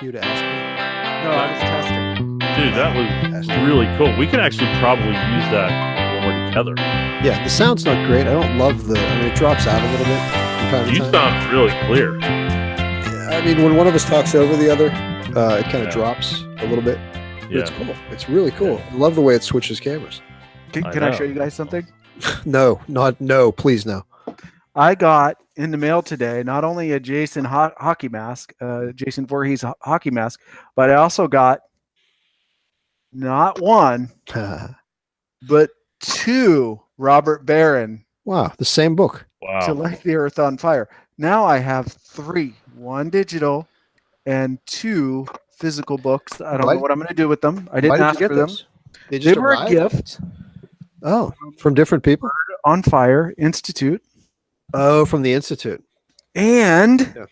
you to ask me? No, I was testing. Dude, that was really cool. We can actually probably use that when we're together. Yeah, the sound's not great. I don't love the. I mean, it drops out a little bit from time to You time. sound really clear. Yeah, I mean, when one of us talks over the other, it kind of drops a little bit. But Yeah. it's cool. It's really cool. I love the way it switches cameras. Can I I know. show you guys something? No, please no. I got in the mail today not only a Jason hockey mask, Jason Voorhees hockey mask, but I also got not one, but two Robert Barron Wow, the same book. to Wow. light the earth on fire. Now I have three, one digital and two physical books. I don't know what I'm going to do with them. I didn't ask for them. They They just were a arrived? gift. Oh, from different people? On Fire Institute. Oh, from the Institute. And Yeah.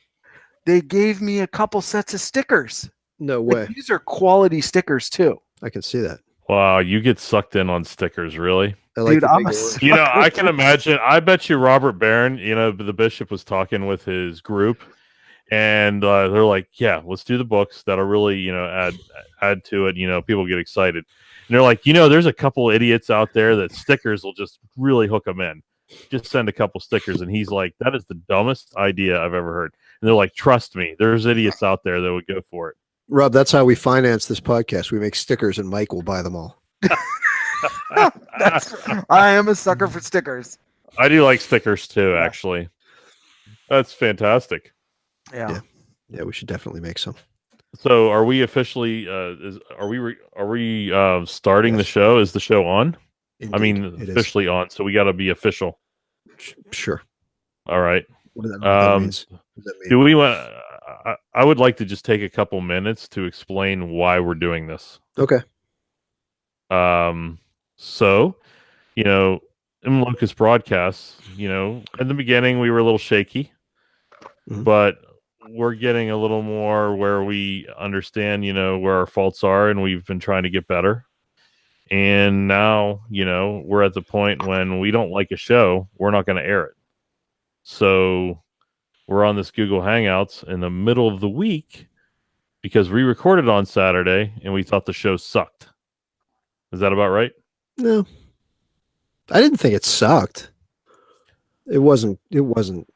they gave me a couple sets of stickers. No Like, way. these are quality stickers too. I can see that. Wow, you get sucked in on stickers, really? I like Dude, the I'm big a orange. You know, I can imagine. I bet you Robert Barron, the bishop was talking with his group, and they're like, "Yeah, let's do the books that'll really, add to it. People get excited." And they're like, "There's a couple idiots out there that stickers will just really hook them in. Just send a couple stickers." And he's like, "That is the dumbest idea I've ever heard." And they're like, "Trust me, there's idiots out there that would go for it." Rob, that's how we finance this podcast. We make stickers and Mike will buy them all. I am a sucker for stickers. I do like stickers too, Yeah. actually. That's fantastic. Yeah. Yeah, we should definitely make some. So, are we officially? Are we starting the Yes. show? Is the show on? I Indeed, mean, it is. officially on. So we got to be official. Sure. All right. What does that mean? What does that mean? Do we want? I would like to just take a couple minutes to explain why we're doing this. Okay. So, in Locust broadcasts, in the beginning we were a little shaky, Mhm. but we're getting a little more where we understand, where our faults are, and we've been trying to get better. And now, we're at the point when we don't like a show, we're not going to air it. So we're on this Google Hangouts in the middle of the week because we recorded on Saturday and we thought the show sucked. Is that about right? No. I didn't think it sucked. It wasn't what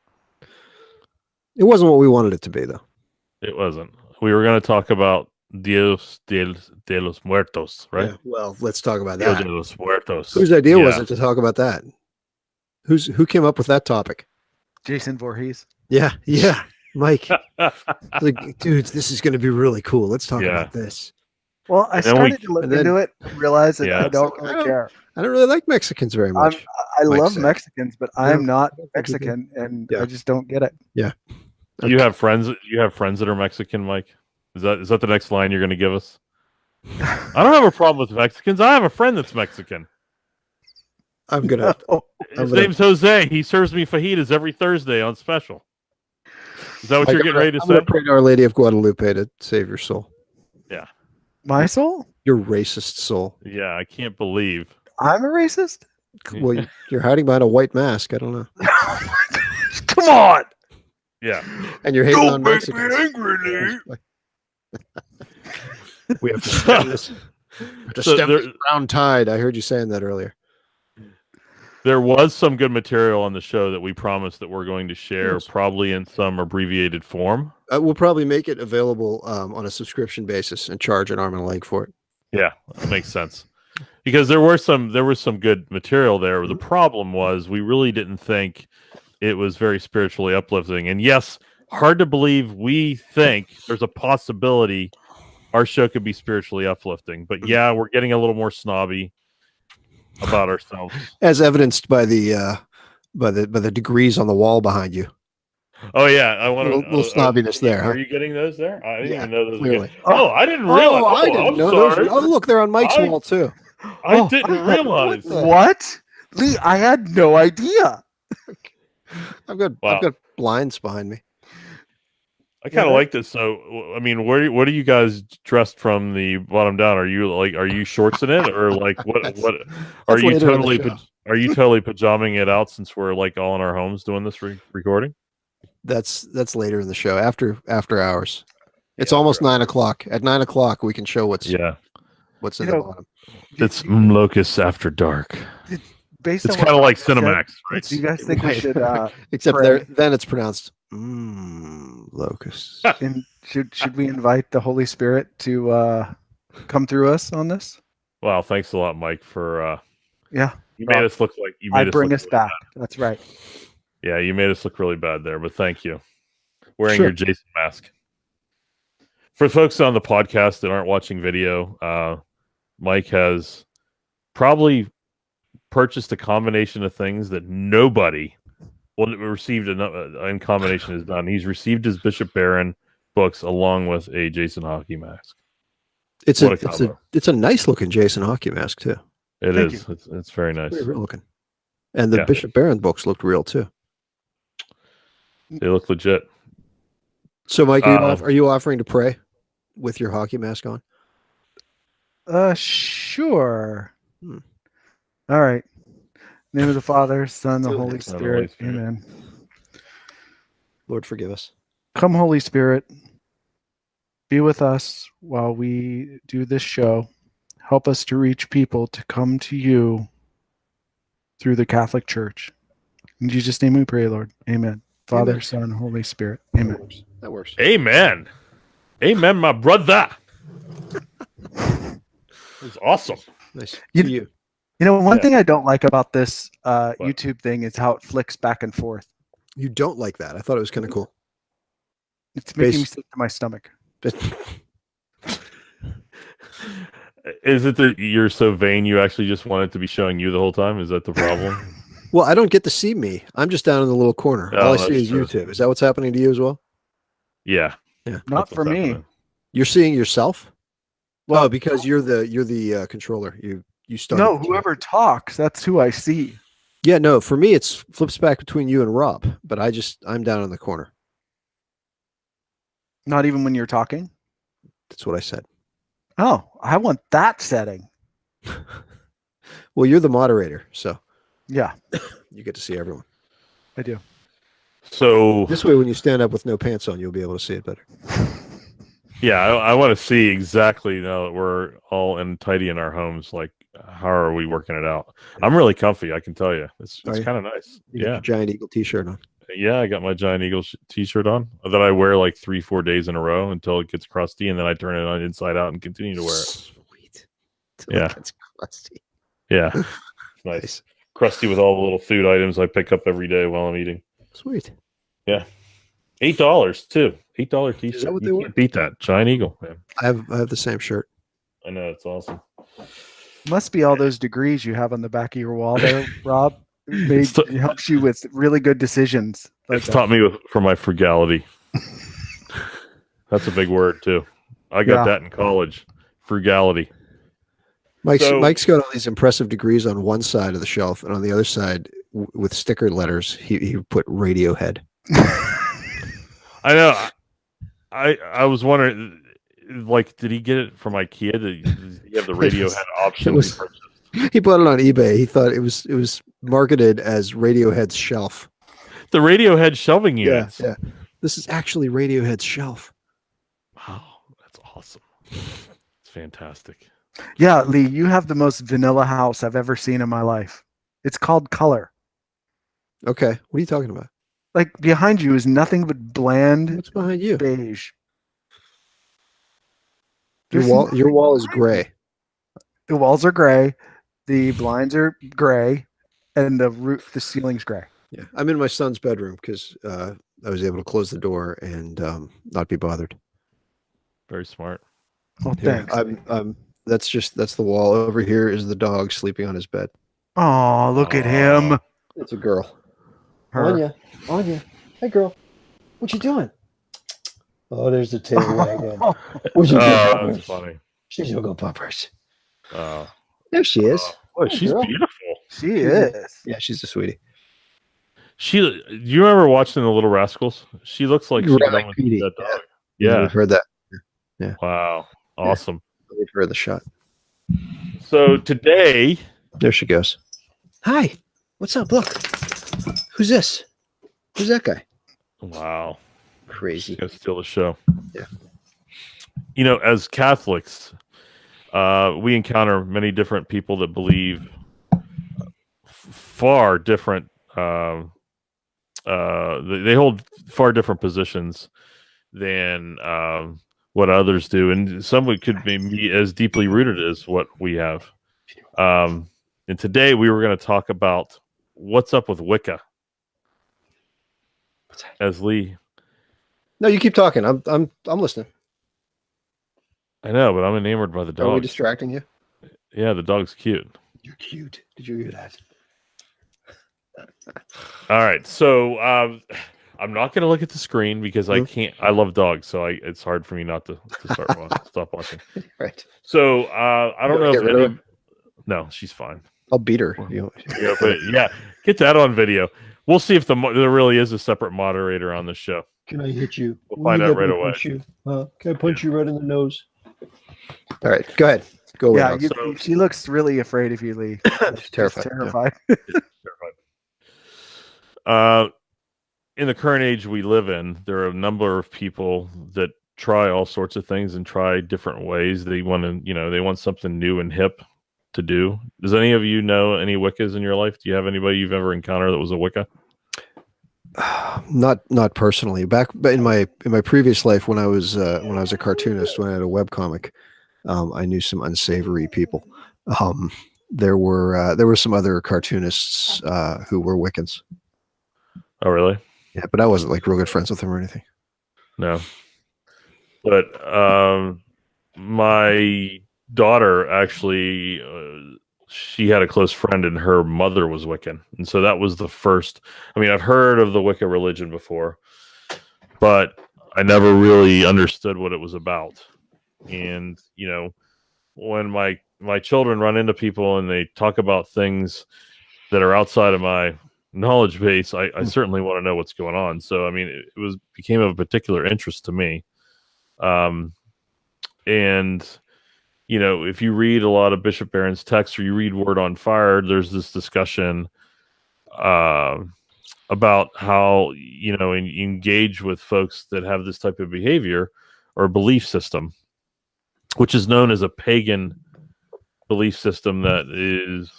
we wanted it to be, though. It wasn't. We were going to talk about Dios de los Muertos, right? Yeah, well, let's talk about Dia that. de los Muertos. Whose idea was Yeah. it to talk about that? Who came up with that topic? Jason Voorhees. Yeah, Mike. Like, dude, this is going to be really cool. Let's talk Yeah. about this. Well, I then we- started to look and then- into it and realized that Yeah. I don't I really don't- care. I don't really like Mexicans very much. I Mike love said. Mexicans, but I'm not think you do. Mexican, and Yeah. I just don't get it. You have friends. You have friends that are Mexican, Mike. Is that the next line you're going to give us? I don't have a problem with Mexicans. I have a friend that's Mexican. I'm gonna. Oh, I'm His gonna- name's Jose. He serves me fajitas every Thursday on special. Is that what Mike, you're getting ready to I'm gonna say? pray to Our Lady of Guadalupe to save your soul, my soul? your racist soul. Yeah, I can't believe. I'm a racist? Well, you're hiding behind a white mask. I don't know, Come on! Yeah. and you're hating on Don't make Mexicans. me angry, We have to stem this. We have to So stem there- this brown tide. I heard you saying that earlier. There was some good material on the show that we promised that we're going to share, Yes. probably in some abbreviated form. We'll probably make it available on a subscription basis and charge an arm and a leg for it. Yeah, that makes sense. Because there was some good material there. The problem was we really didn't think it was very spiritually uplifting. And yes, hard to believe we think there's a possibility our show could be spiritually uplifting. But yeah, we're getting a little more snobby about ourselves. As evidenced by the degrees on the wall behind you. Oh yeah, I want Little snobbiness there, Are huh? you getting those there? I didn't Yeah, even know those. clearly. Oh, I didn't realize. I didn't I'm know those. sorry. Oh, look, they're on Mike's I- wall too. I didn't realize. What? Lee, I had no idea. I've got blinds behind me. I kind of Yeah. like this. So, I mean, what are you guys dressed from the bottom down? Are you shorts in it, or like what? Are That's you later in the totally? show. Are you totally pajaming it out since we're like all in our homes doing this recording? That's later in the show after hours. It's almost 9 o'clock. At 9 o'clock, we can show what's in You the know, bottom. It's Locusts After Dark. Based It's on what kind of like Rob said, Cinemax, right? do you guys think we should Except pray? then it's pronounced locusts. And should we invite the Holy Spirit to come through us on this? Wow, thanks a lot, Mike, for Yeah, you made us look like you made us bring look us really back. bad. That's right. Yeah, you made us look really bad there, but thank you. Wearing Sure. your Jason mask. For folks on the podcast that aren't watching video, Mike has probably purchased a combination of things that nobody received in combination has done. He's received his Bishop Barron books along with a Jason hockey mask. It's What a a combo. it's a nice looking Jason hockey mask too. It Thank is. It's very nice. Pretty real looking. And the Yeah. Bishop Barron books looked real too. They look legit. So, Mike, are you offering to pray with your hockey mask on? Sure. Hmm. All right. In the name of the Father, Son, the Do it. Holy Son, the Holy Spirit. Spirit. Amen. Lord, forgive us. Come, Holy Spirit, be with us while we do this show. Help us to reach people to come to you through the Catholic Church. In Jesus' name we pray, Lord. Amen. Father, Amen. Son, Holy Spirit. That Amen. works. That works. Amen. Amen, my brother. It was awesome. Nice. You- To you. You know, one Yeah. thing I don't like about this YouTube thing is how it flicks back and forth. You don't like that. I thought it was kind of cool. It's making me Base- sick to my stomach. Is it that you're so vain you actually just want it to be showing you the whole time? Is that the problem? Well, I don't get to see me. I'm just down in the little corner. Oh, All I see that's is true. YouTube. Is that what's happening to you as well? Yeah. Not that's for what's me. happening. You're seeing yourself? Well, Oh, because you're the controller. You started. No, the whoever talks, that's who I see. Yeah, no. For me, it's flips back between you and Rob, but I'm down in the corner. Not even when you're talking. That's what I said. Oh, I want that setting. Well, you're the moderator, so Yeah, you get to see everyone. I do. So This way, when you stand up with no pants on, you'll be able to see it better. yeah, I want to see exactly now that we're all in tidy in our homes. Like, how are we working it out? I'm really comfy. I can tell you, it's Are you? kind of nice. You got Yeah, your Giant Eagle T-shirt on. yeah. I got my Giant Eagle T-shirt on that I wear like 3-4 days in a row until it gets crusty, and then I turn it on inside out and continue to wear it. Sweet. Yeah. It's crusty. Yeah, it's nice. Crusty with all the little food items I pick up every day while I'm eating. Sweet. $8 too. $8 T-shirt. Is that what You they were? can't beat that. Giant Eagle, man. I have the same shirt. I know, it's awesome. Must be all those degrees you have on the back of your wall there, Rob. It's It helps you with really good decisions. Like It's that. taught me for my frugality. That's a big word too. I got Yeah. that in college. Frugality. Mike's got all these impressive degrees on one side of the shelf, and on the other side, with sticker letters, he put Radiohead. I know. I was wondering, like, did he get it from IKEA? Did he have the Radiohead option? was- He bought it on eBay. He thought it was marketed as Radiohead's shelf. The Radiohead shelving units. Yeah. This is actually Radiohead's shelf. Wow, that's awesome. It's fantastic. Yeah, Lee, you have the most vanilla house I've ever seen in my life. It's called color. Okay, what are you talking about? Like behind you is nothing but bland What's behind you? beige. Your There's your wall is nothing gray. The walls are gray, the blinds are gray, and the ceiling's gray. Yeah, I'm in my son's bedroom because I was able to close the door and not be bothered. Very smart. Oh, Yeah, thanks. that's the wall. Over here is the dog sleeping on his bed. Oh, look at him. It's a girl. Her. Anya. Hey, girl. What you doing? Oh, there's the tail wagging. Where's your Oh, that's funny. She's gonna go puppers. Oh, There she is. boy, she's girl. beautiful. She is. Yeah, she's a sweetie. Do you remember watching The Little Rascals? She looks like she Right, could like almost be Petey. that dog. Yeah, Yeah. we've heard that. Wow. Awesome. We've heard the shot. So today, There she goes. Hi. What's up? Look. Who's this? Who's that guy? wow, Crazy. she's gonna steal the show. Yeah. as Catholics, we encounter many different people that believe far different. They hold far different positions than what others do, and some could be as deeply rooted as what we have. And today we were going to talk about what's up with Wicca. As Lee, no, you keep talking. I'm listening. I know, but I'm enamored by the dog. Are we distracting you? Yeah, the dog's cute. You're cute. Did you hear that? All right, so I'm not going to look at the screen because I can't. I love dogs, so it's hard for me not to stop watching. Right. So I don't know if any. No, she's fine. I'll beat her. Yeah, get that on video. We'll see if there really is a separate moderator on the show. Can I hit you? We'll find out right away. Can I punch you right in the nose? All right, go ahead. Go yeah, she looks really afraid of you, Lee. She's terrified. Terrified. Yeah. Terrified. In the current age we live in, there are a number of people that try all sorts of things and try different ways. They want to, they want something new and hip to do. Does any of you know any Wiccas in your life? Do you have anybody you've ever encountered that was a Wicca? Not personally. Back in my previous life, when I was a cartoonist, when I had a webcomic, I knew some unsavory people. There were some other cartoonists who were Wiccans. Oh, really? Yeah, but I wasn't like real good friends with them or anything. No. But my daughter actually, she had a close friend and her mother was Wiccan. And so that was the first. I mean, I've heard of the Wicca religion before, but I never really understood what it was about. And, when my children run into people and they talk about things that are outside of my knowledge base, I certainly want to know what's going on. So, I mean, it became of a particular interest to me. And if you read a lot of Bishop Barron's texts or you read Word on Fire, there's this discussion about how, engage with folks that have this type of behavior or belief system, which is known as a pagan belief system. That is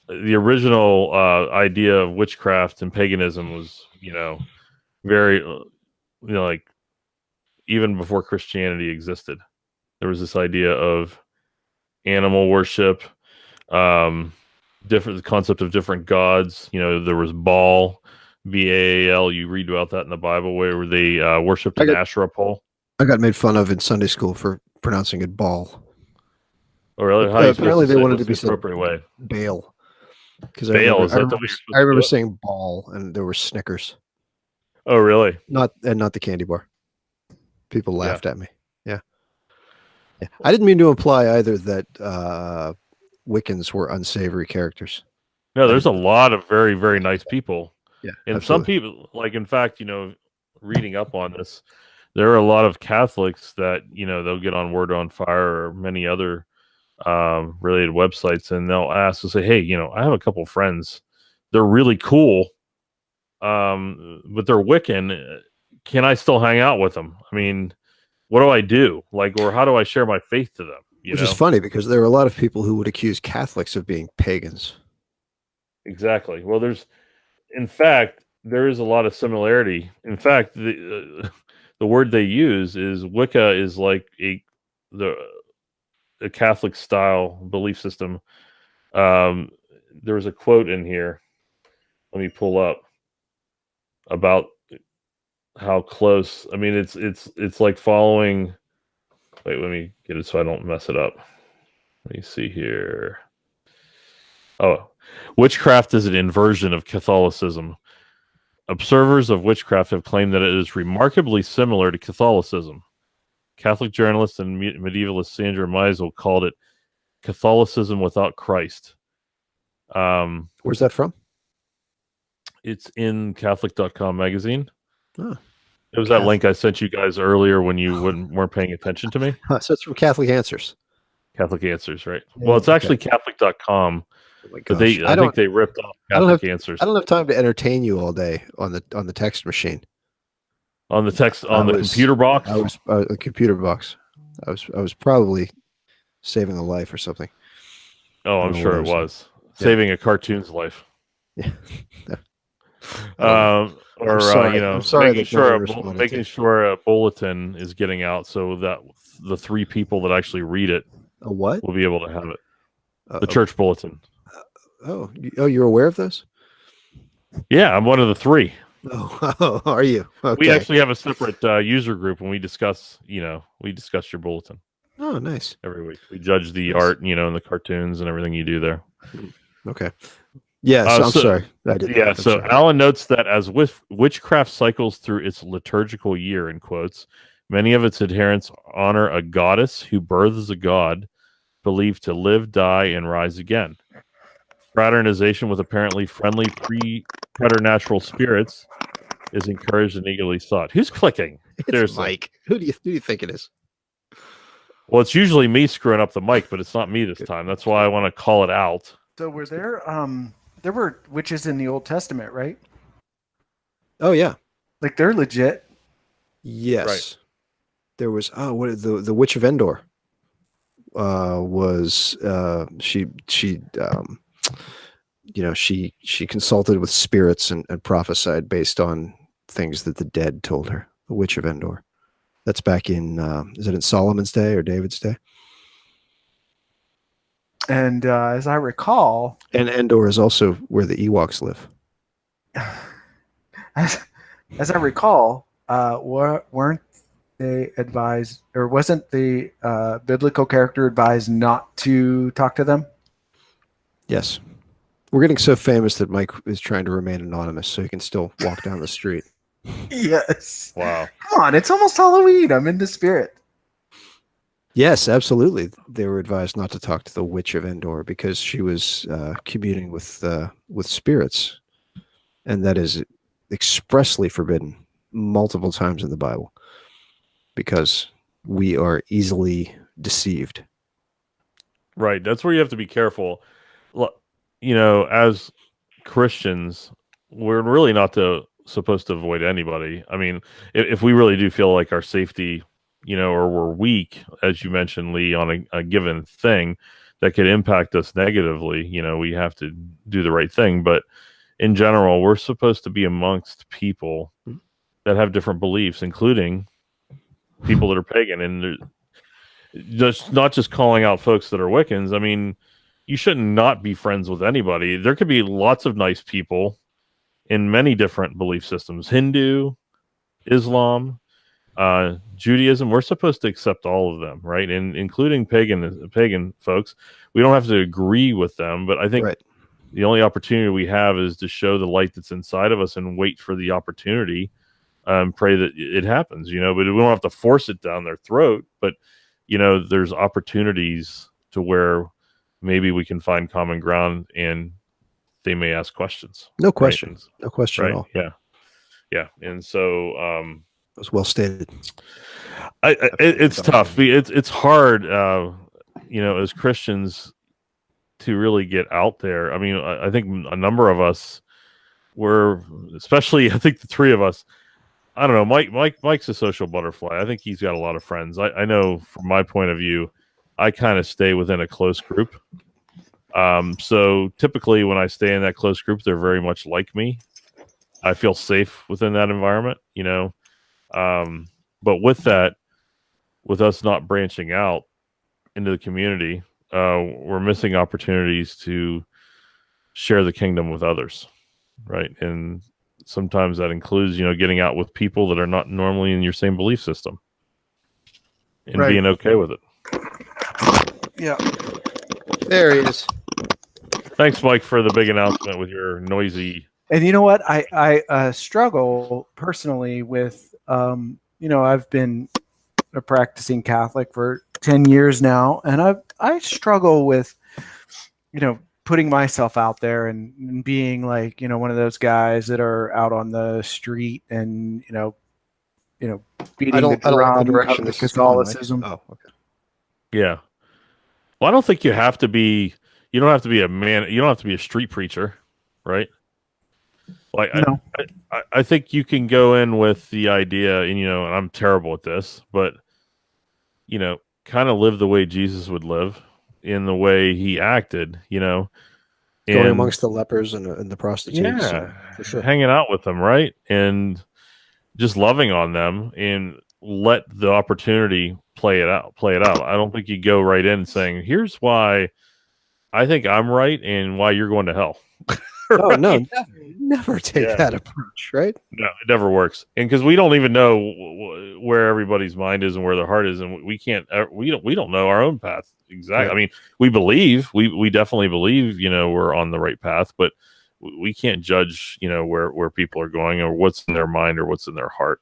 the original idea of witchcraft and paganism was, very, like even before Christianity existed. There was this idea of animal worship, the concept of different gods. There was Baal, Baal. You read about that in the Bible, where they worshipped an Asherah pole. I got made fun of in Sunday school for pronouncing it Baal. Oh, really? Apparently, they wanted to be the appropriate way. Baal. Because Baal, I remember saying ball, and there were Snickers. Oh, really? Not the candy bar. People laughed at me. Yeah, I didn't mean to imply either that Wiccans were unsavory characters. No, there's a lot of very, very nice people. Yeah, and absolutely. Some people, like, in fact, reading up on this, there are a lot of Catholics that they'll get on Word on Fire or many other related websites, and they'll ask and say, "Hey, I have a couple friends. They're really cool, but they're Wiccan. Can I still hang out with them? I mean, what do I do? Or how do I share my faith to them?" Which is funny because there are a lot of people who would accuse Catholics of being pagans. Exactly. Well, in fact, there is a lot of similarity. In fact, the word they use is Wicca is like a Catholic style belief system. There was a quote in here. Let me pull up about how close. I mean, it's like following. Wait, let me get it so I don't mess it up. Let me see here. Oh, witchcraft is an inversion of Catholicism. Observers of witchcraft have claimed that it is remarkably similar to Catholicism. Catholic journalist and medievalist Sandra Meisel called it Catholicism without Christ. Where's that from? It's in Catholic.com magazine. Oh, it was that link I sent you guys earlier when you weren't paying attention to me. So it's from Catholic Answers. Catholic Answers, right? Yeah, well, it's actually Catholic.com. Oh, but I think they ripped off Catholic Answers. I don't have time to entertain you all day on the text machine. On the computer box? I was a computer box. I was probably saving a life or something. Oh, I I'm don't know what sure I it was doing. was saving a cartoon's life. Yeah. I don't know. I'm Or sorry. you know, I'm sorry that nobody responded making to. sure a bulletin is getting out so that the 3 people that actually read it A what? will be able to have it. Uh, The church bulletin. you're aware of this? Yeah, I'm one of the 3. Oh, are you? We Okay. actually have a separate user group when we discuss your bulletin Oh, nice. every week. We judge the Nice. art, and the cartoons and everything you do there. Okay. Yes, I'm sorry. I did. Yeah, I'm so sorry. Alan notes that as witchcraft cycles through its liturgical year, in quotes, many of its adherents honor a goddess who births a god believed to live, die, and rise again. Fraternization with apparently friendly preternatural spirits is encouraged and eagerly sought. Who's clicking? It's Seriously. Mike. Who do you think it is? Well, it's usually me screwing up the mic, but it's not me this time. That's why I want to call it out. So were there were witches in the Old Testament, right? Oh yeah. Like they're legit. Yes. Right. There was what the Witch of Endor was she she consulted with spirits and prophesied based on things that the dead told her. The Witch of Endor. That's back in is it in Solomon's day or David's day? And as I recall, And Endor is also where the Ewoks live. as I recall, weren't they advised, or wasn't the biblical character advised not to talk to them? Yes. We're getting so famous that Mike is trying to remain anonymous so he can still walk down the street. Yes. Wow. Come on, it's almost Halloween. I'm in the spirit. Yes, absolutely. They were advised not to talk to the Witch of Endor because she was communing with spirits, and that is expressly forbidden multiple times in the Bible because we are easily deceived. Right. That's where you have to be careful. Look, as Christians, we're really not supposed to avoid anybody. I mean, if we really do feel like our safety, or we're weak, as you mentioned, Lee, on a given thing that could impact us negatively, we have to do the right thing. But in general, we're supposed to be amongst people that have different beliefs, including people that are pagan. And just not just calling out folks that are Wiccans. I mean, you shouldn't not be friends with anybody. There could be lots of nice people in many different belief systems. Hindu, Islam, Judaism. We're supposed to accept all of them, right? And including pagan folks. We don't have to agree with them, but I think Right. the only opportunity we have is to show the light that's inside of us and wait for the opportunity. Pray that it happens, but we don't have to force it down their throat. But there's opportunities to where maybe we can find common ground and they may ask questions. No question. Right? No question at all. Yeah. And so It was well stated. it's tough. It's hard, as Christians to really get out there. I mean, I think a number of us were, especially I think the 3 of us, I don't know. Mike's a social butterfly. I think he's got a lot of friends. I know from my point of view, I kind of stay within a close group. So typically when I stay in that close group, they're very much like me. I feel safe within that environment, but with us not branching out into the community, we're missing opportunities to share the kingdom with others. Right. And sometimes that includes, getting out with people that are not normally in your same belief system and Right. being okay with it. Yeah. There he is. Thanks, Mike, for the big announcement with your noisy. And you know what? I struggle personally with, I've been a practicing Catholic for 10 years now, and I struggle with, putting myself out there and being like, one of those guys that are out on the street and, beating the I don't like the drum direction of this is going, Mike. Catholicism. Oh, okay. Yeah. Well, I don't think you don't have to be a man. You don't have to be a street preacher, right? Like, No. I think you can go in with the idea, and I'm terrible at this, but kind of live the way Jesus would live in the way he acted, Going and amongst the lepers and the prostitutes, yeah, for sure. hanging out with them, right? And just loving on them and let the opportunity play it out. I don't think you go right in saying, here's why I think I'm right and why you're going to hell. Oh no, Right? never take Yeah. that approach, right? No, it never works. And because we don't even know where everybody's mind is and where their heart is, and we can't, we don't know our own path exactly. Right. I mean, we definitely believe, we're on the right path, but we can't judge, where people are going or what's in their mind or what's in their heart.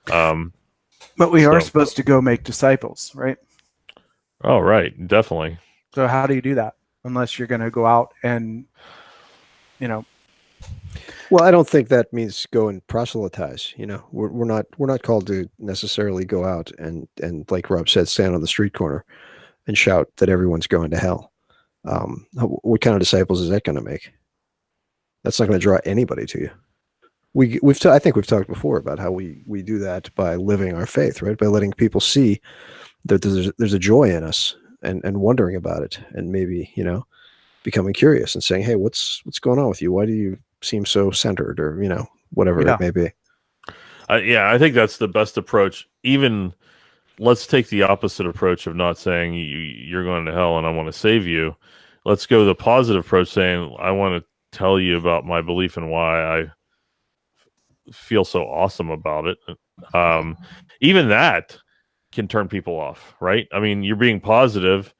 But we are supposed to go make disciples, right? Oh, right, definitely. So how do you do that unless you're going to go out and, Well, I don't think that means go and proselytize. We're not called to necessarily go out and like Rob said, stand on the street corner and shout that everyone's going to hell. What kind of disciples is that going to make? That's not going to draw anybody to you. I think we've talked before about how we do that by living our faith, right? By letting people see that there's a joy in us and wondering about it, and maybe becoming curious and saying, hey, what's going on with you? Why do you seem so centered, or whatever it may be? I think that's the best approach. Even let's take the opposite approach of not saying you're going to hell and I want to save you. Let's go the positive approach, saying I want to tell you about my belief and why I feel so awesome about it. Even that can turn people off, right? I mean, you're being positive.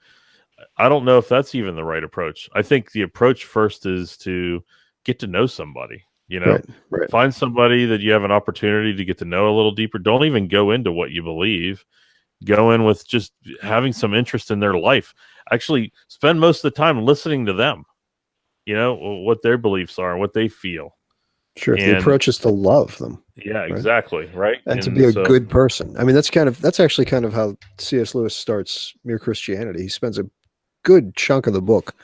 I don't know if that's even the right approach. I think the approach first is to get to know somebody, Right. Find somebody that you have an opportunity to get to know a little deeper. Don't even go into what you believe. Go in with just having some interest in their life. Actually spend most of the time listening to them, what their beliefs are and what they feel. Sure. The approach is to love them. Yeah, exactly. Right. And to be a good person. I mean, that's actually kind of how C.S. Lewis starts Mere Christianity. He spends a good chunk of the book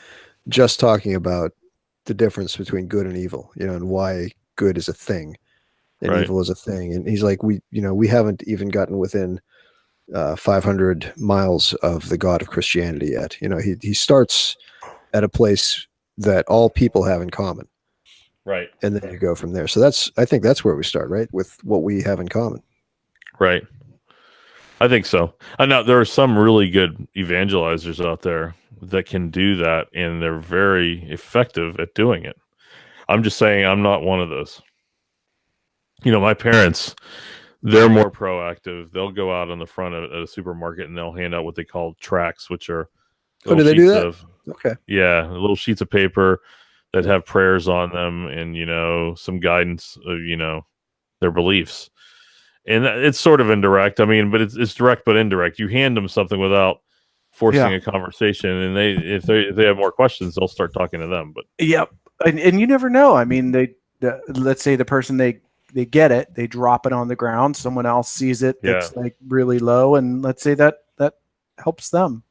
just talking about the difference between good and evil, and why good is a thing and evil is a thing. And he's like, we haven't even gotten within 500 miles of the God of Christianity yet. He starts at a place that all people have in common. Right. And then you go from there. So I think that's where we start, right? With what we have in common. Right. I think so. I know there are some really good evangelizers out there that can do that, and they're very effective at doing it. I'm just saying I'm not one of those. My parents, they're more proactive. They'll go out on the front at a supermarket and they'll hand out what they call tracts, which are do they do that? Okay. Yeah, little sheets of paper that have prayers on them and some guidance of their beliefs. And it's sort of indirect. I mean, but it's direct but indirect. You hand them something without forcing a conversation, and if they have more questions, they'll start talking to them. But and you never know. I mean, let's say the person they get it, they drop it on the ground, someone else sees it that's like really low, and let's say that helps them.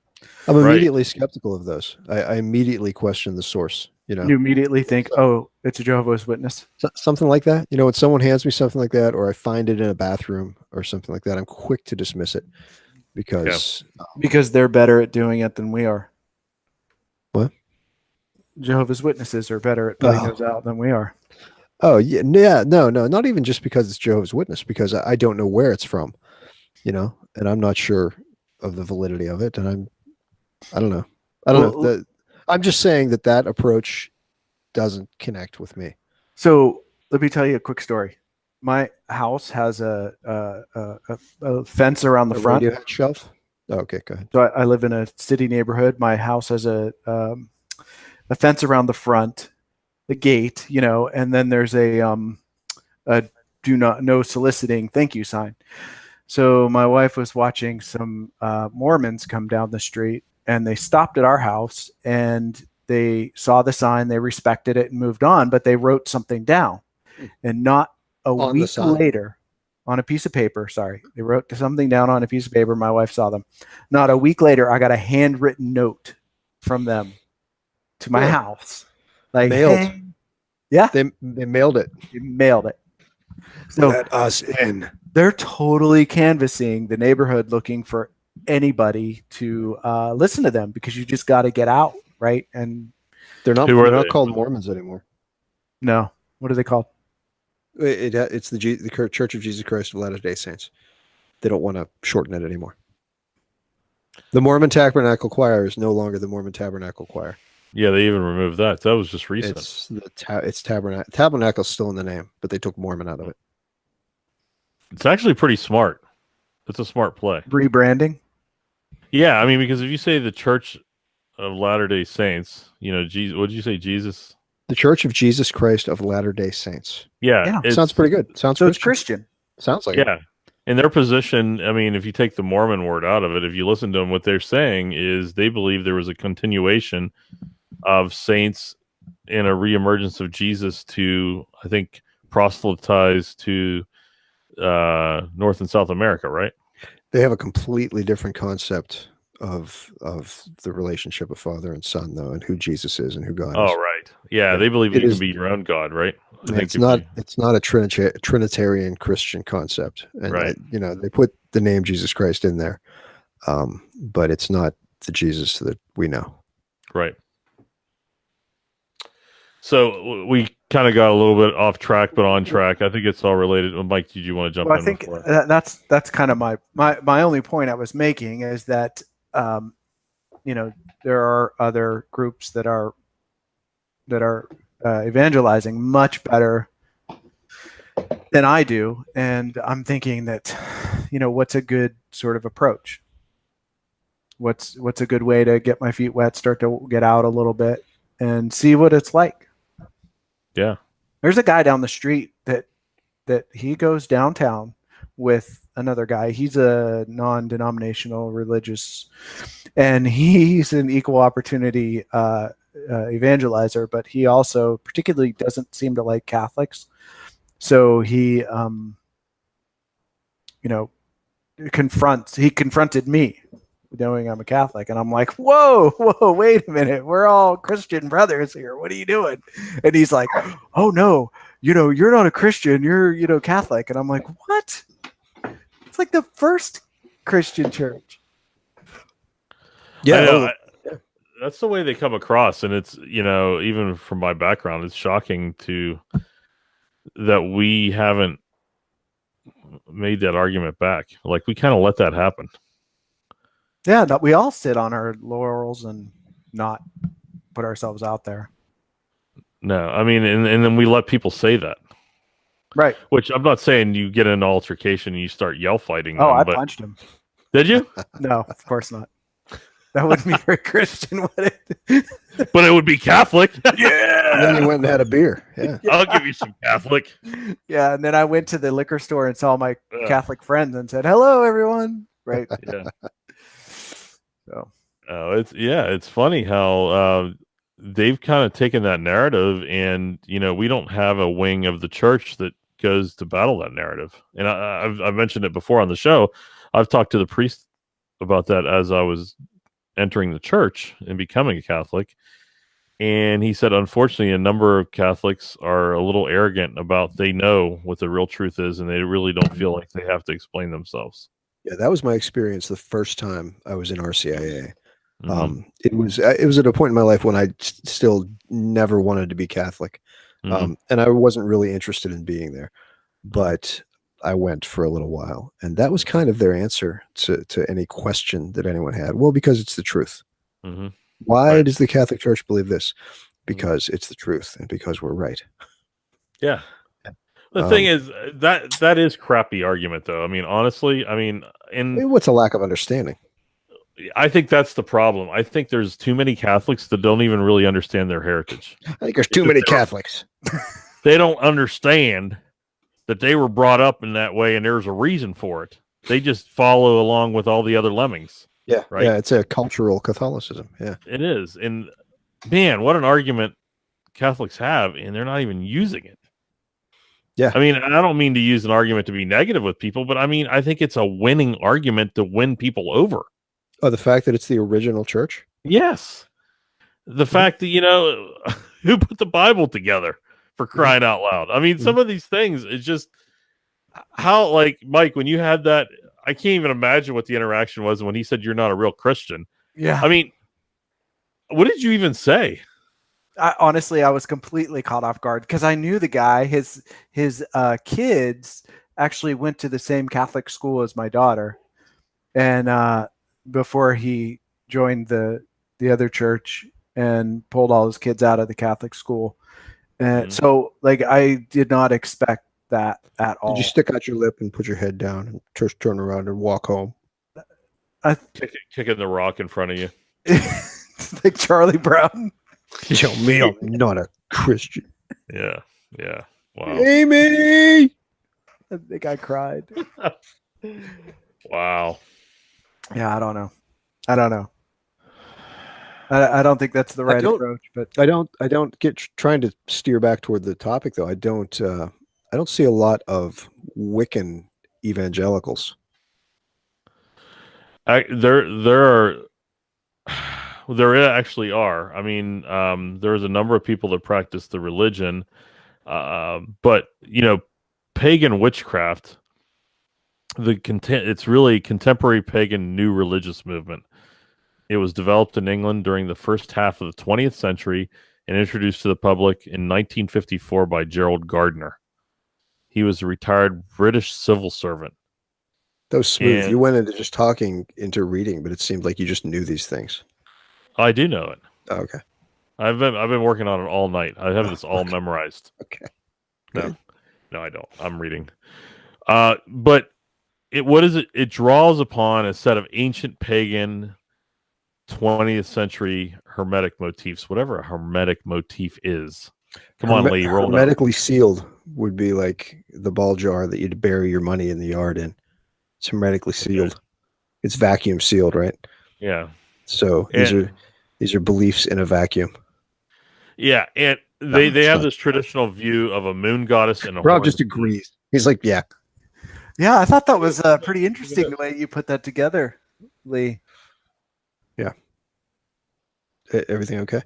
I'm immediately skeptical of those. I immediately question the source. You immediately think, oh, it's a Jehovah's Witness. Something like that. When someone hands me something like that, or I find it in a bathroom or something like that, I'm quick to dismiss it because they're better at doing it than we are. What? Jehovah's Witnesses are better at putting those out than we are. Oh, yeah. No, not even just because it's Jehovah's Witness, because I don't know where it's from, and I'm not sure of the validity of it. And I don't know. I'm just saying that approach doesn't connect with me. So let me tell you a quick story. My house has a fence around the front. Radio shelf. Oh, okay, go ahead. So I live in a city neighborhood. My house has a fence around the front, the gate, and then there's a do not no soliciting thank you sign. So my wife was watching some Mormons come down the street, and they stopped at our house and they saw the sign, they respected it and moved on, but they wrote something down. And not a week later, on a piece of paper, they wrote something down on a piece of paper. My wife saw them. Not a week later, I got a handwritten note from them to my house. Like, mailed. Hey. Yeah. They mailed it. They mailed it. So let us in. They're totally canvassing the neighborhood looking for anybody to listen to them because you just got to get out, right? And They're Who are not they? called Mormons anymore. no, what are they called? It's the Church of Jesus Christ of Latter-day Saints. They don't want to shorten it anymore. The Mormon Tabernacle Choir is no longer the Mormon Tabernacle Choir. Yeah, they even removed that. That was just recent. It's Tabernacle. Tabernacle's still in the name, but they took Mormon out of it. It's actually pretty smart. It's a smart play. Rebranding. Yeah, I mean, because if you say the Church of Latter-day Saints, Jesus, what did you say, Jesus? The Church of Jesus Christ of Latter-day Saints. Yeah, Yeah. Sounds pretty good. Sounds So it's Christian. Christian. Sounds like it. Yeah. In their position, I mean, if you take the Mormon word out of it, if you listen to them, what they're saying is they believe there was a continuation of saints in a reemergence of Jesus to, I think, proselytize to North and South America, right? They have a completely different concept of the relationship of Father and Son, though, and who Jesus is and who God Oh, is. right. Yeah, Yeah. they believe It you is- can be your own God, right? It's not a Trinitarian Christian concept, and Right. they put the name Jesus Christ in there, but it's not the Jesus that we know. Right. So we kind of got a little bit off track, but on track. I think it's all related. Mike, did you want to jump Well, in I think before? that's kind of my only point I was making is that there are other groups that are evangelizing much better than I do, and I'm thinking that what's a good sort of approach? What's a good way to get my feet wet, start to get out a little bit, and see what it's like? Yeah. There's a guy down the street that he goes downtown with another guy. He's a non-denominational religious, and he's an equal opportunity evangelizer, but he also particularly doesn't seem to like Catholics. So he, confronted me knowing I'm a Catholic, and I'm like, whoa, wait a minute, we're all Christian brothers here. What are you doing? And he's like, oh no, you're not a Christian, you're Catholic. And I'm like, what? It's like the first Christian church. Yeah, that's the way they come across, and it's even from my background, it's shocking that we haven't made that argument back. Like we kind of let that happen. Yeah, we all sit on our laurels and not put ourselves out there. No, I mean, and then we let people say that. Right. Which I'm not saying you get in an altercation and you start yell fighting. Oh, them, I but punched him. Did you? No, of course not. That wouldn't be very Christian, would it? But it would be Catholic. and then you went and had a beer. Yeah. I'll give you some Catholic. Yeah, and then I went to the liquor store and saw my Catholic friends and said, "Hello, everyone." Right. Yeah. So. It's funny how they've kind of taken that narrative, and we don't have a wing of the church that goes to battle that narrative. And I've mentioned it before on the show. I've talked to the priest about that as I was entering the church and becoming a Catholic. And he said, unfortunately, a number of Catholics are a little arrogant about they know what the real truth is, and they really don't feel like they have to explain themselves. Yeah, that was my experience the first time I was in RCIA. Mm-hmm. It was at a point in my life when I still never wanted to be Catholic, and I wasn't really interested in being there. But I went for a little while, and that was kind of their answer to any question that anyone had. Well, because it's the truth. Mm-hmm. Why does the Catholic Church believe this? Because it's the truth, and because we're right. Yeah. The thing is that is crappy argument, though. I mean, honestly, what's a lack of understanding? I think that's the problem. I think there's too many Catholics that don't even really understand their heritage. I think there's too many Catholics. They don't understand that they were brought up in that way, and there's a reason for it. They just follow along with all the other lemmings. Yeah, right. Yeah, it's a cultural Catholicism. Yeah, it is. And man, what an argument Catholics have, and they're not even using it. Yeah. I mean, I don't mean to use an argument to be negative with people, but I think it's a winning argument to win people over. Oh, the fact that it's the original church? Yes. The fact that, who put the Bible together, for crying out loud? I mean, some of these things, it's just how, like, Mike, when you had that, I can't even imagine what the interaction was when he said you're not a real Christian. Yeah. I mean, what did you even say? Honestly, I was completely caught off guard because I knew the guy. His kids actually went to the same Catholic school as my daughter, and before he joined the other church and pulled all his kids out of the Catholic school, and so like I did not expect that at all. Did you stick out your lip and put your head down and just turn around and walk home? Kicking the rock in front of you. Like Charlie Brown. Tell me I'm not a Christian. Yeah. Wow. Amy! I think I cried. Wow. Yeah, I don't know. I don't think that's the right approach, but I don't get trying to steer back toward the topic though. I don't see a lot of Wiccan evangelicals. There actually are. I mean, there's a number of people that practice the religion, but pagan witchcraft. It's really contemporary pagan new religious movement. It was developed in England during the first half of the 20th century and introduced to the public in 1954 by Gerald Gardner. He was a retired British civil servant. That was smooth. You went into just talking into reading, but it seemed like you just knew these things. I do know it. Oh, okay. I've been working on it all night. I have this all memorized. Okay. No, I don't. I'm reading. But what is it? It draws upon a set of ancient pagan 20th century hermetic motifs, whatever a hermetic motif is. Come on, Lee, roll it. Hermetically sealed would be like the ball jar that you'd bury your money in the yard in. It's hermetically sealed. It's vacuum sealed, right? Yeah. So these are beliefs in a vacuum. Yeah, and they have this traditional view of a moon goddess and a Rob just agrees. He's like, yeah. Yeah, I thought that was pretty interesting the way you put that together, Lee. Yeah. Everything okay?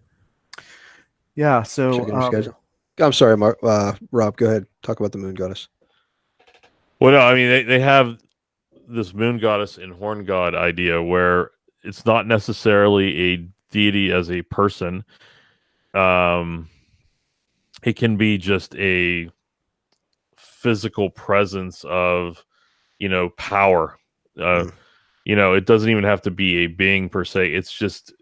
Yeah, so checking your schedule. I'm sorry, Rob, go ahead. Talk about the moon goddess. Well, no, I mean they have this moon goddess and horn god idea where it's not necessarily a deity as a person. It can be just a physical presence of, power. It doesn't even have to be a being per se. It's just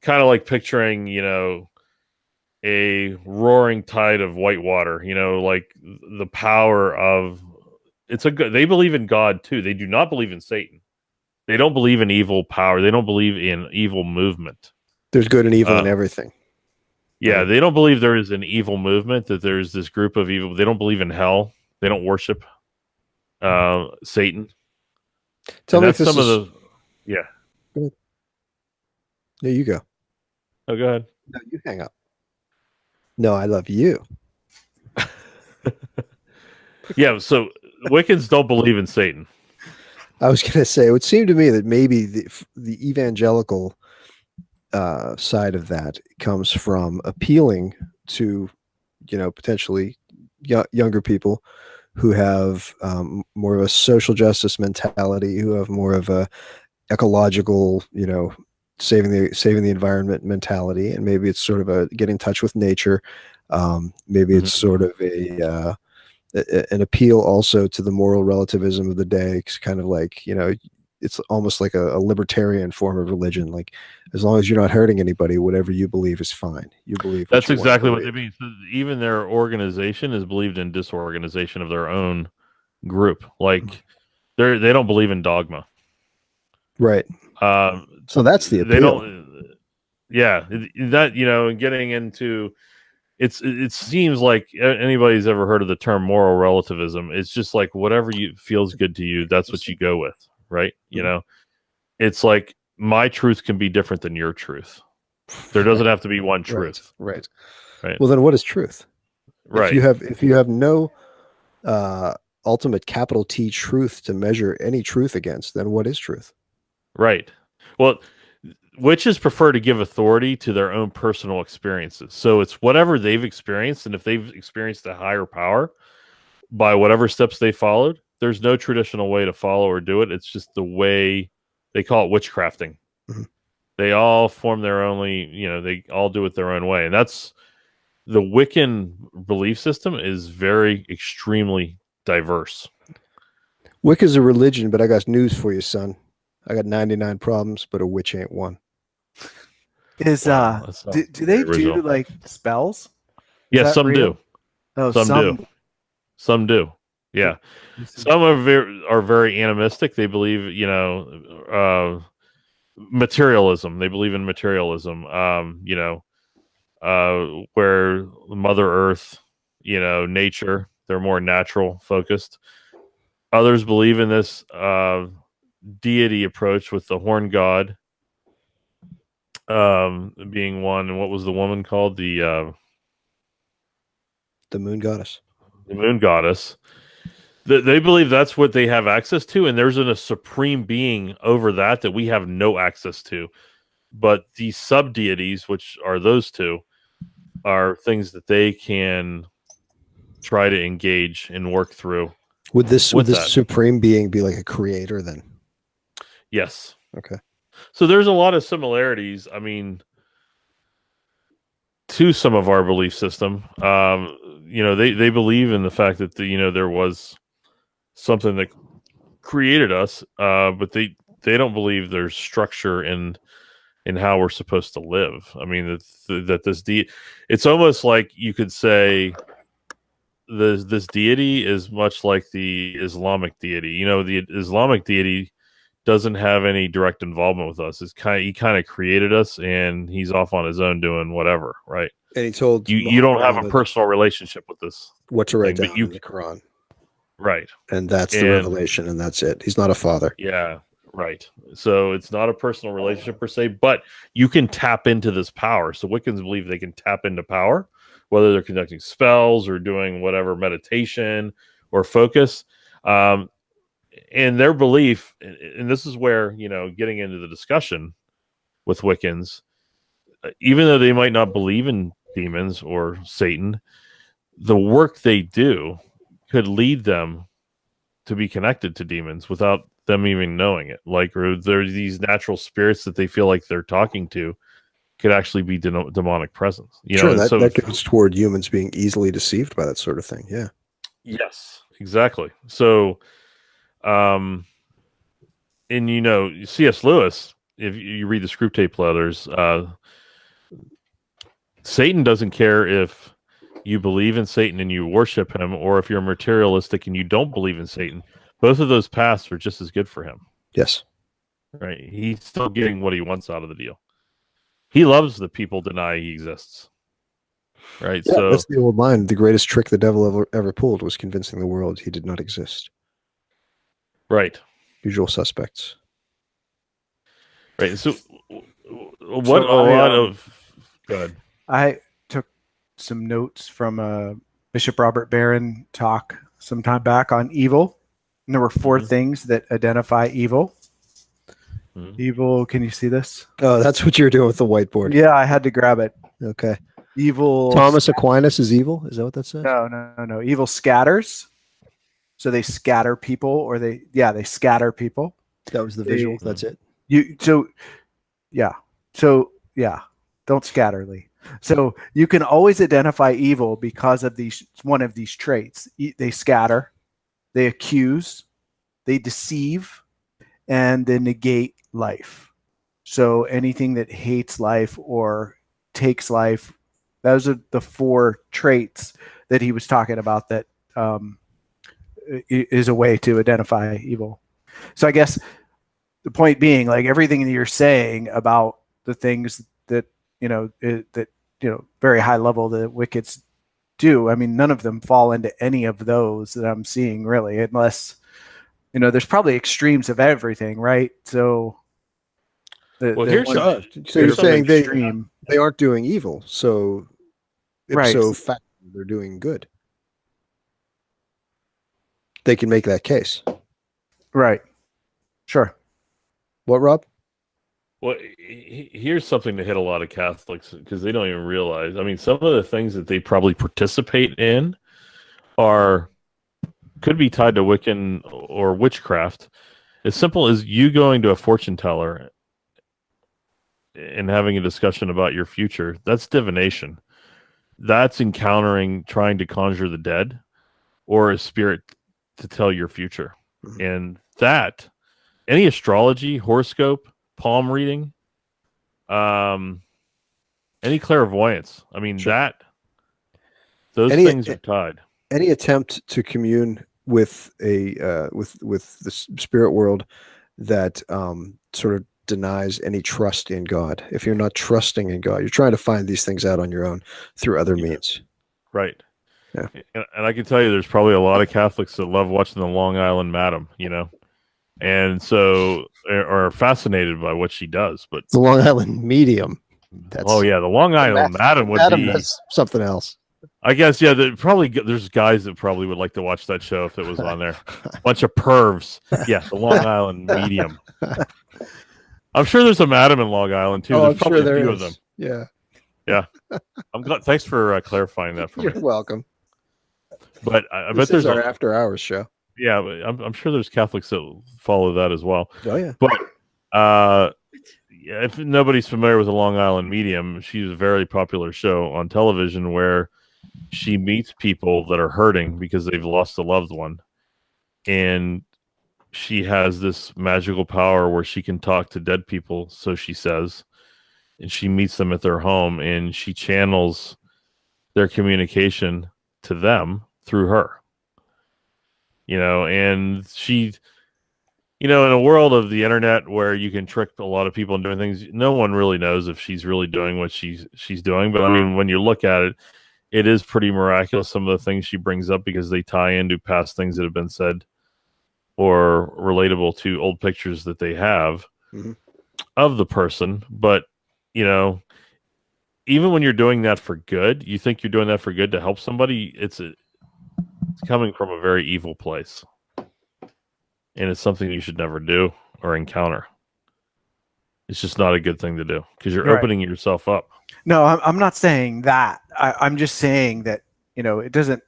kind of like picturing, a roaring tide of white water, like the power of they believe in God too. They do not believe in Satan. They don't believe in evil power. They don't believe in evil movement. There's good and evil in everything. Yeah, they don't believe there is an evil movement, that there's this group of evil. They don't believe in hell. They don't worship Satan. Tell me if this Yeah. There you go. Oh, go ahead. No, you hang up. No, I love you. Yeah, so Wiccans don't believe in Satan. I was going to say, it would seem to me that maybe the evangelical side of that comes from appealing to, potentially younger people who have more of a social justice mentality, who have more of a ecological, saving the environment mentality, and maybe it's sort of a get in touch with nature. Maybe it's sort of an appeal also to the moral relativism of the day. It's kind of like, it's almost like a libertarian form of religion. Like, as long as you're not hurting anybody, whatever you believe is fine. You believe that's exactly what they mean. So even their organization is believed in disorganization of their own group. Like they don't believe in dogma. Right. So that's the appeal. They don't. Yeah, that and getting into it seems like anybody's ever heard of the term moral relativism. It's just like whatever feels good to you, that's what you go with, right? It's like my truth can be different than your truth. There doesn't have to be one truth. Right. Well, then what is truth? Right. If you have no ultimate capital T truth to measure any truth against, then what is truth? Right. Well, witches prefer to give authority to their own personal experiences. So it's whatever they've experienced, and if they've experienced a higher power by whatever steps they followed, there's no traditional way to follow or do it. It's just the way they call it witchcrafting. Mhm. They all form their only, they all do it their own way. And that's the Wiccan belief system is very extremely diverse. Wicca's a religion, but I got news for you, son. I got 99 problems, but a witch ain't one. Is Wow, that's not do they very original. do like spells? Is Yeah, that some real? do. Oh, Some do. Some do. Yeah. Some are very animistic. They believe, materialism. They believe in materialism. Where Mother Earth, nature, they're more natural focused. Others believe in this deity approach with the horn god being one. And what was the woman called? The moon goddess. The moon goddess. They believe that's what they have access to, and there's a supreme being over that we have no access to. But these sub deities, which are those two, are things that they can try to engage and work through. Would this that. supreme being be like a creator then? Yes. Okay. So there's a lot of similarities. I mean, to some of our belief system. They believe in the fact that there was something that created us, but they don't believe there's structure in how we're supposed to live. I mean, it's almost like you could say this deity is much like the Islamic deity. The Islamic deity doesn't have any direct involvement with us. He kind of created us, and he's off on his own doing whatever, right? And he told you don't have a personal relationship with this. What to write thing, down in the Quran. Right. And that's the revelation, and that's it. He's not a father. Yeah, right. So it's not a personal relationship per se, but you can tap into this power. So Wiccans believe they can tap into power, whether they're conducting spells or doing whatever meditation or focus. And their belief, and this is where, getting into the discussion with Wiccans, even though they might not believe in demons or Satan, the work they do could lead them to be connected to demons without them even knowing it. Like, or there's these natural spirits that they feel like they're talking to could actually be demonic presence. Sure, that goes toward humans being easily deceived by that sort of thing. Yeah. Yes, exactly. So, and C.S. Lewis, if you read the Screw Tape Letters, Satan doesn't care if you believe in Satan and you worship him, or if you're materialistic and you don't believe in Satan. Both of those paths are just as good for him. Yes. Right. He's still getting what he wants out of the deal. He loves that people deny he exists. Right. Yeah, so that's the old line. The greatest trick the devil ever pulled was convincing the world he did not exist. Right. Usual suspects. Right. So good. I took some notes from Bishop Robert Barron talk some time back on evil. And there were 4 things that identify evil. Evil, can you see this? Oh, that's what you're doing with the whiteboard. Yeah, I had to grab it. Okay. Evil. Thomas Aquinas is evil? Is that what that says? No. Evil scatters. So they scatter people, or they scatter people. That was the visual. That's it. Don't scatter, Lee. So you can always identify evil because of one of these traits. They scatter, they accuse, they deceive, and they negate life. So anything that hates life or takes life, those are the 4 traits that he was talking about that is a way to identify evil. So I guess the point being, like, everything that you're saying about the things that, very high level the Wiccans do, I mean, none of them fall into any of those that I'm seeing, really, unless, there's probably extremes of everything, right? So so you're saying they aren't doing evil, so ipso facto they're doing good. They can make that case. Right. Sure. What, Rob? Well, here's something to hit a lot of Catholics because they don't even realize. I mean, some of the things that they probably participate in are could be tied to Wiccan or witchcraft. As simple as you going to a fortune teller and having a discussion about your future. That's divination. That's encountering, trying to conjure the dead or a spirit to tell your future. Mhm. And that, any astrology, horoscope, palm reading, any clairvoyance. I mean, Sure. those Any things are tied. any attempt to commune with with the spirit world that sort of denies any trust in God. If you're not trusting in God, you're trying to find these things out on your own through other means. Right. Yeah. And I can tell you there's probably a lot of Catholics that love watching the Long Island Madam, and so are fascinated by what she does. But The Long Island Medium. oh yeah, the Long Island Madam would Madam, be that's something else. I guess, yeah. There's guys that probably would like to watch that show if it was on there. Bunch of pervs. Yeah, the Long Island Medium. I'm sure there's a madam in Long Island too. Oh, There's I'm probably sure a few there of them. is. Yeah. I'm glad. Thanks for clarifying that for You're me. welcome. But I bet This there's is our after hours show. yeah. But I'm sure there's Catholics that follow that as well. Oh yeah. But yeah, if nobody's familiar with the Long Island Medium, she's a very popular show on television where she meets people that are hurting because they've lost a loved one, and she has this magical power where she can talk to dead people, so she says, and she meets them at their home and she channels their communication to them through her. And she, in a world of the internet where you can trick a lot of people into doing things, no one really knows if she's really doing what she's doing. But I mean, when you look at it, it is pretty miraculous, some of the things she brings up, because they tie into past things that have been said or relatable to old pictures that they have of the person. But, even when you're doing that for good, you think you're doing that for good to help somebody, it's coming from a very evil place. And it's something you should never do or encounter. It's just not a good thing to do because you're opening yourself up. No, I'm not saying that. I'm just saying that, it doesn't.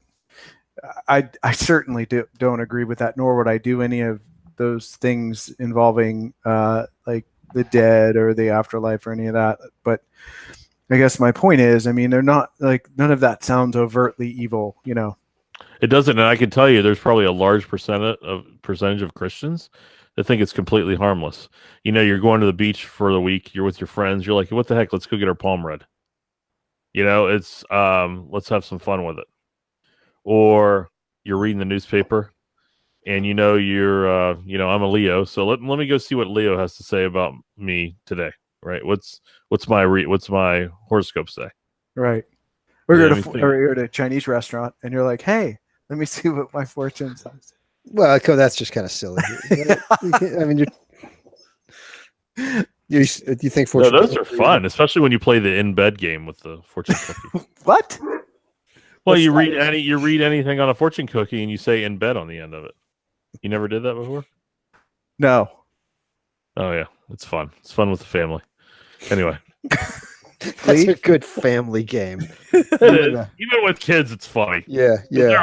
I certainly don't agree with that, nor would I do any of those things involving like the dead or the afterlife or any of that. But I guess my point is, I mean, they're not like, none of that sounds overtly evil, It doesn't, and I can tell you, there's probably a large percentage of Christians that think it's completely harmless. You're going to the beach for the week, you're with your friends, you're like, what the heck? Let's go get our palm read. It's let's have some fun with it. Or you're reading the newspaper, and you're I'm a Leo, so let me go see what Leo has to say about me today. Right? What's my horoscope say? Right. Or you're at a Chinese restaurant and you're like, hey, let me see what my fortune says. Well, that's just kind of silly. I mean, you think fortune? No, those are fun, especially when you play the in bed game with the fortune cookie. What? Well, you read anything on a fortune cookie and you say in bed on the end of it. You never did that before? No. Oh yeah, it's fun. It's fun with the family. Anyway. That's a good family game. Even with kids, it's funny. Yeah. They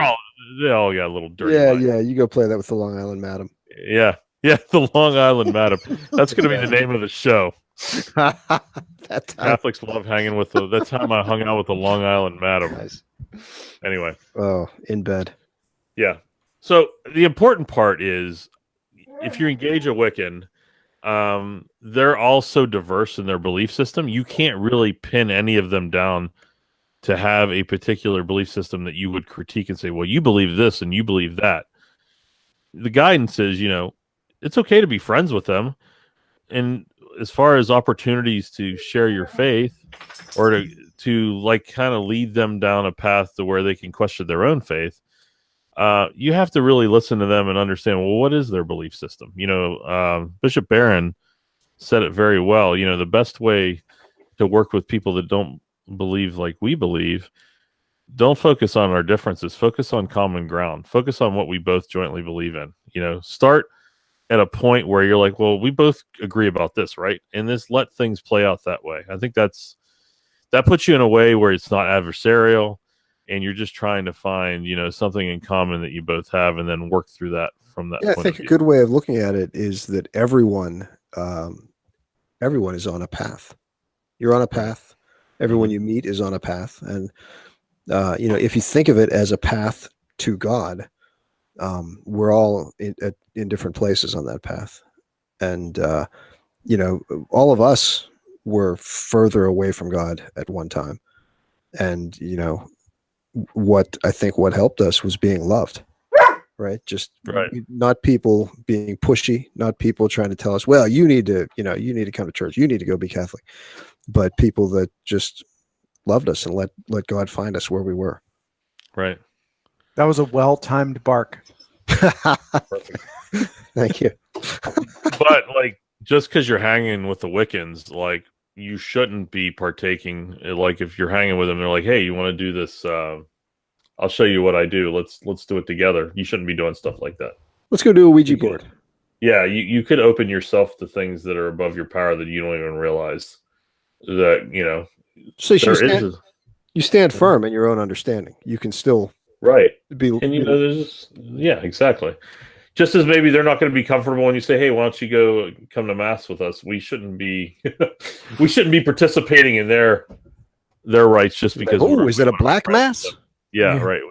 all got a little dirty. Yeah. You go play that with the Long Island Madam. Yeah, the Long Island Madam. That's going to be the name of the show. Catholics love hanging with that time I hung out with the Long Island Madam. Nice. Anyway. Oh, in bed. Yeah. So the important part is, if you engage a Wiccan, they're all so diverse in their belief system. You can't really pin any of them down to have a particular belief system that you would critique and say, well, you believe this and you believe that. The guidance is, it's okay to be friends with them. And as far as opportunities to share your faith or to like kind of lead them down a path to where they can question their own faith, you have to really listen to them and understand, well, what is their belief system? Bishop Barron said it very well. The best way to work with people that don't believe like we believe, don't focus on our differences, focus on common ground, focus on what we both jointly believe in. Start at a point where you're like, well, we both agree about this, right? And let things play out that way. I think that puts you in a way where it's not adversarial. and you're just trying to find, something in common that you both have, and then work through that from that Yeah, I point think of a view. good way of looking at it is that everyone is on a path. You're on a path. Everyone you meet is on a path, and if you think of it as a path to God, we're all in different places on that path, and all of us were further away from God at one time, and what helped us was being loved. Right, just Right. not people being pushy, not people trying to tell us, well, you need to come to church, you need to go be Catholic, but people that just loved us and let God find us where we were. Right. That was a well-timed bark. Thank you. But like, just because you're hanging with the Wiccans, like, you shouldn't be partaking. Like, if you're hanging with them, they're like, hey, you want to do this? I'll show you what I do. Let's do it together. You shouldn't be doing stuff like that. Let's go do a Ouija board. Yeah, you could open yourself to things that are above your power that you don't even realize that, So you stand Mhm. firm in your own understanding. You can still Right. be. And yeah, exactly. Just as maybe they're not going to be comfortable when you say, "Hey, why don't you come to mass with us?" We shouldn't be we shouldn't be participating in their rights just because. Is it a black mass? Yeah, right.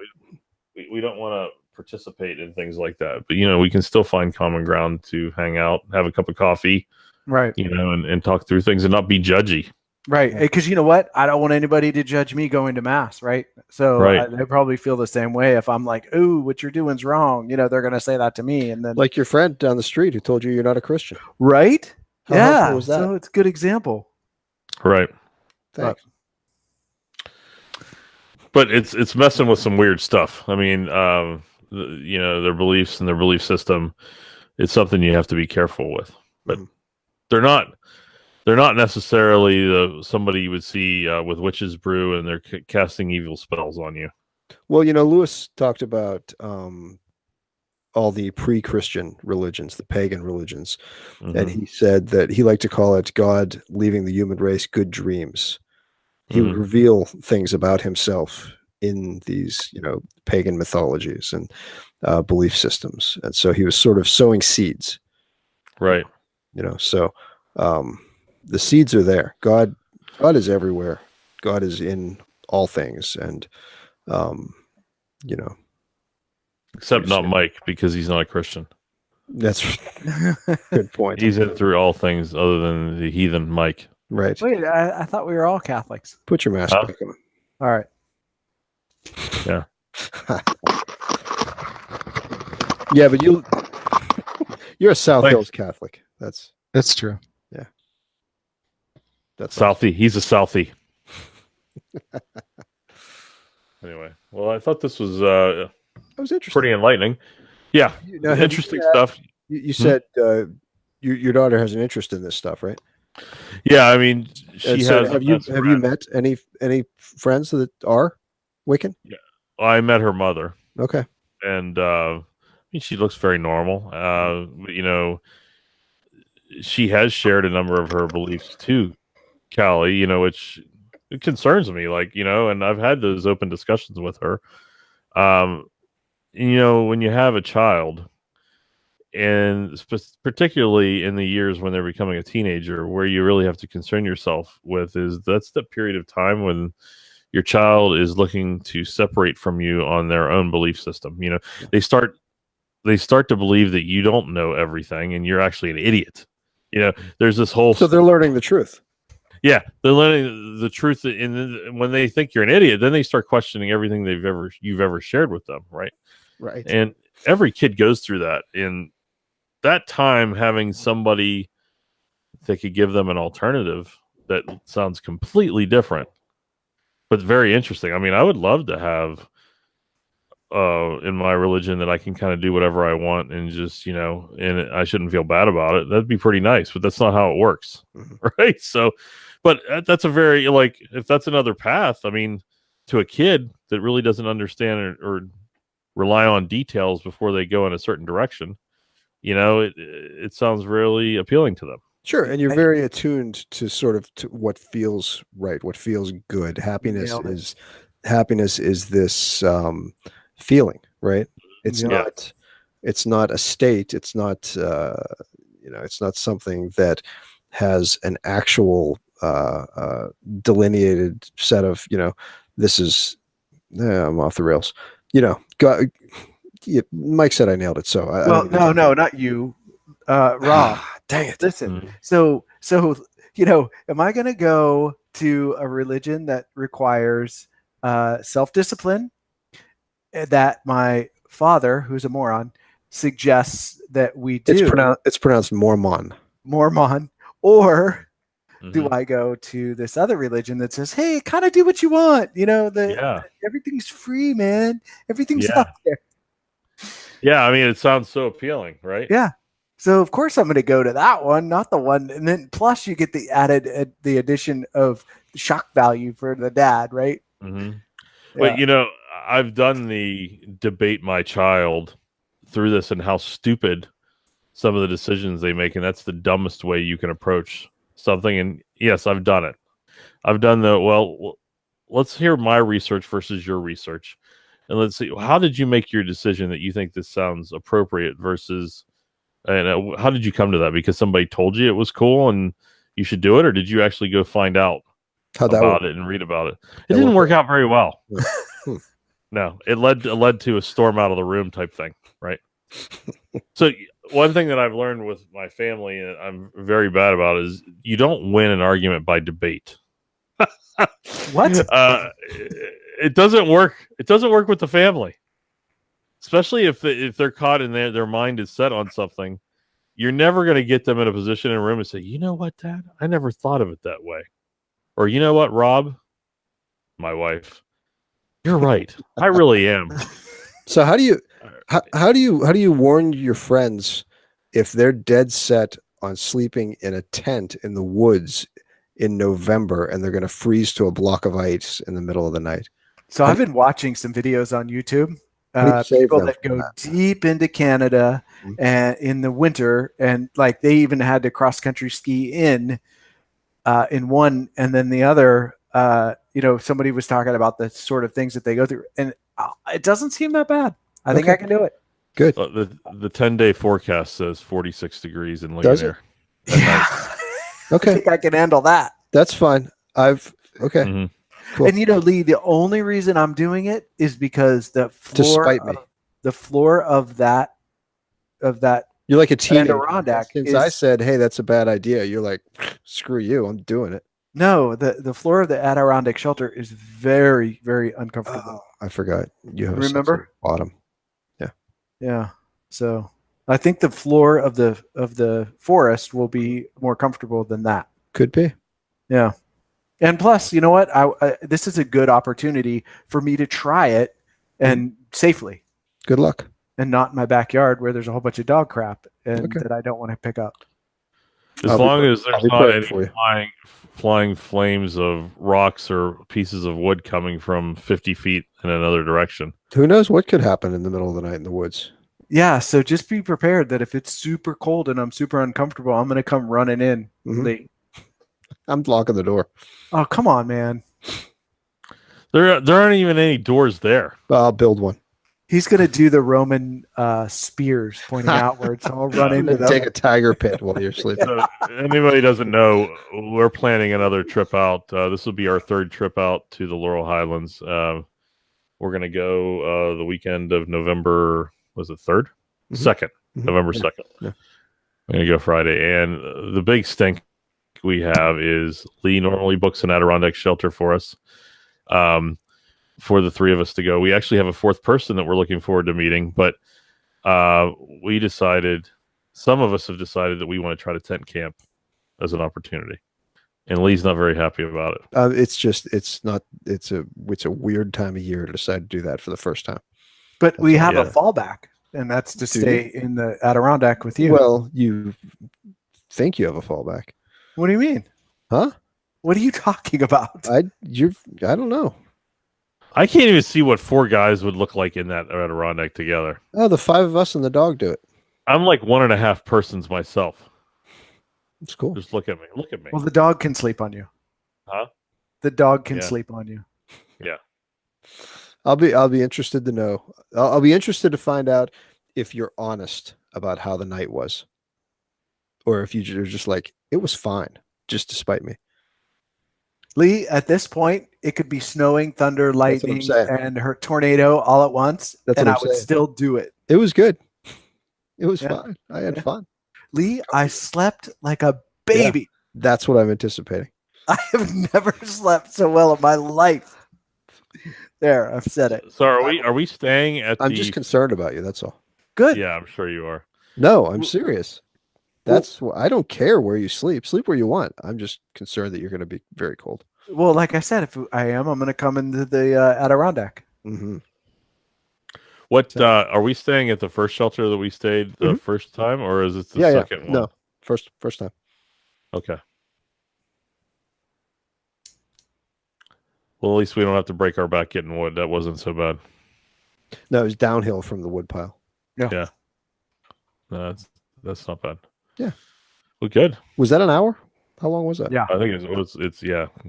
We don't want to participate in things like that, but we can still find common ground to hang out, have a cup of coffee, right? And talk through things and not be judgy. Right, because you know what? I don't want anybody to judge me going to mass, right? So they probably feel the same way. If I'm like, "Ooh, what you're doing's wrong," they're going to say that to me, and then like your friend down the street who told you you're not a Christian, right? How helpful was that? So it's a good example, right? Thanks. But it's messing with some weird stuff. I mean, their beliefs and their belief system. It's something you have to be careful with. But they're not necessarily somebody you would see with witch's brew and they're casting evil spells on you. Well, Lewis talked about all the pre-Christian religions, the pagan religions, and he said that he liked to call it God leaving the human race good dreams. He would reveal things about himself in these, pagan mythologies and belief systems, and so he was sort of sowing seeds. Right. So the seeds are there. God is everywhere. God is in all things, and except not Mike, because he's not a Christian. That's a good point. He's in through all things other than the heathen Mike. Right. Wait, I thought we were all Catholics. Put your mask back on. All right. Yeah. Yeah, but you're a South Hills Catholic. That's true. Yeah. That's Southie. Awesome. He's a Southie. Anyway, well, I thought this was that was interesting. Pretty enlightening. Yeah, interesting stuff. You said your daughter has an interest in this stuff, right? Yeah, I mean, she has. Have you met any friends that are Wiccan? Yeah, I met her mother. Okay, and I mean, she looks very normal. She has shared a number of her beliefs too, Callie. Which it concerns me. And I've had those open discussions with her. When you have a child, and particularly in the years when they're becoming a teenager, where you really have to concern yourself with that's the period of time when your child is looking to separate from you on their own belief system. They start to believe that you don't know everything and you're actually an idiot. There's this whole. So they're learning the truth. Yeah, they're learning the truth, and when they think you're an idiot, then they start questioning everything you've ever shared with them, right? Right. And every kid goes through that. In that time, having somebody that could give them an alternative that sounds completely different, but very interesting. I mean, I would love to have in my religion that I can kind of do whatever I want and just, and I shouldn't feel bad about it. That'd be pretty nice, but that's not how it works. Right. So, but that's a very, if that's another path, I mean, to a kid that really doesn't understand or rely on details before they go in a certain direction, it sounds really appealing to them. Sure, and you're very attuned to sort of to what feels right, what feels good. Happiness happiness is this feeling, right? It's Yeah. not. It's not a state. It's not. It's not something that has an actual delineated set of. This is. I'm off the rails. God, Mike said I nailed it. So I Well, don't even. no, not you, Rob. Dang it. Listen, Mhm. so am I going to go to a religion that requires self-discipline that my father, who's a moron, suggests that we do It's pronounced Mormon. Mormon, or do Mhm. I go to this other religion that says, "Hey, kind of do what you want. Yeah. Everything's free, man. Everything's Yeah. out there." Yeah. I mean, it sounds so appealing, right? Yeah. So of course I'm going to go to that one, not the one, and then plus you get the addition of shock value for the dad, right? hmm Yeah. But I've done the debate my child through this and how stupid some of the decisions they make, and that's the dumbest way you can approach something. And yes, I've done it. I've done let's hear my research versus your research, and let's see, how did you make your decision that you think this sounds appropriate versus, and how did you come to that? Because somebody told you it was cool and you should do it, or did you actually go find out How'd that about work? it and read about it? It That didn't worked work out? out very well. Hmm. No, it led to a storm out of the room type thing, right? So one thing that I've learned with my family, and I'm very bad about, is you don't win an argument by debate. What? It doesn't work. It doesn't work with the family, especially if they're caught in their mind is set on something. You're never going to get them in a position in a room and say, "You know what, Dad? I never thought of it that way," or "You know what, Rob, my wife, you're right. I really am." So how do you warn your friends if they're dead set on sleeping in a tent in the woods in November and they're going to freeze to a block of ice in the middle of the night? So How I've do been watching some videos on YouTube. How do you save People them that from go that? deep into Canada Mhm. and in the winter, and like they even had to cross country ski in one, and then the other. Somebody was talking about the sort of things that they go through, and it doesn't seem that bad. I think Okay. I can do it. Good. The 10-day forecast says 46 degrees in Does it? Ligonier at night. I Okay. think I can handle that. That's fine. Okay. Mhm. Cool. And Lee, the only reason I'm doing it is because To spite me. the floor of that You're like a teenager. Adirondack Since is I said, "Hey, that's a bad idea," you're like, "Screw you, I'm doing it." no, the floor of the Adirondack shelter is very, very uncomfortable. I forgot. You have a Remember? sensitive bottom. Yeah. So I think the floor of the forest will be more comfortable than that. Could be. Yeah. And plus, you know what? This is a good opportunity for me to try it and safely, Good luck. and not in my backyard where there's a whole bunch of dog crap and Okay. that I don't want to pick up. As long as there's be not praying any for you. flying flames of rocks or pieces of wood coming from 50 feet in another direction. Who knows what could happen in the middle of the night in the woods? Yeah, so just be prepared that if it's super cold and I'm super uncomfortable, I'm going to come running in. Mhm. Lee. I'm locking the door. Oh, come on, man. There aren't even any doors there. I'll build one. He's going to do the Roman spears pointing outwards. So I'll run into them. Take a tiger pit while you're sleeping. So anybody doesn't know, we're planning another trip out. This will be our third trip out to the Laurel Highlands. We're going to go the weekend of November, was it 3rd? Mhm. 2nd, Mhm. November Yeah. 2nd. Yeah. We're going to go Friday. And the big stink we have is Lee normally books an Adirondack shelter for us, for the three of us to go. We actually have a fourth person that we're looking forward to meeting, but some of us have decided that we want to try to tent camp as an opportunity. And Lee's not very happy about it. It's a weird time of year to decide to do that for the first time. But we have Yeah. a fallback, and that's to Do stay in the Adirondack with you. Well, you think you have a fallback. What do you mean? Huh? What are you talking about? I don't know. I can't even see what four guys would look like in that Adirondack together. Oh, the five of us and the dog do it. I'm like 1.5 persons myself. It's cool. Just look at me. Look at me. Well, the dog can sleep on you. Huh? The dog can Yeah. sleep on you. Yeah. I'll be interested to know. I'll be interested to find out if you're honest about how the night was, or if you're just like it was fine, just despite me. Lee, at this point, it could be snowing, thunder, That's what I'm lightning, saying. and her tornado all at once, That's and what I I'm would saying. still do it. It was good. It was Yeah. fine. I had Yeah. fun. Lee, I slept like a baby. That's what I'm anticipating. I have never slept so well in my life. There, I've said it. So are we staying at I'm the? just concerned about you. That's all. Good. Yeah, I'm sure you are. No, I'm serious. That's I don't care where you sleep. Sleep where you want. I'm just concerned that you're going to be very cold. Well, like I said, if I am, I'm going to come into the Adirondack. Mm-hmm. What are we staying at the first shelter that we stayed the first time, or is it the second one? No, first time. Okay. Well, at least we don't have to break our back getting wood. That wasn't so bad. No, it was downhill from the wood pile. Yeah. No, that's not bad. Yeah. Well, good. Was that an hour? How long was that? Yeah, I think it's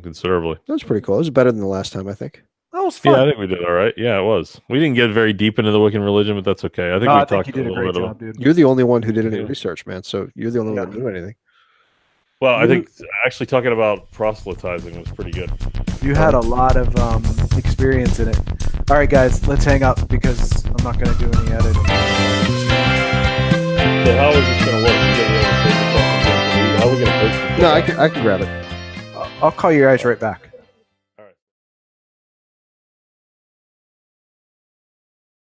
considerably. That was pretty cool. It was better than the last time, I think. that was fun. Yeah, I think we did all right. Yeah, it was. We didn't get very deep into the Wiccan religion, but that's okay. I think we talked you a did a little great bit job, about. dude. You're the only one who did any Yeah. research, man. So you're the only one that knew anything. Well, I think actually talking about proselytizing was pretty good. You had a lot of experience in it. All right, guys, let's hang up because I'm not going to do any editing. So how is this going to work? How are we going to post it? No, I can grab it. I'll call you guys right back.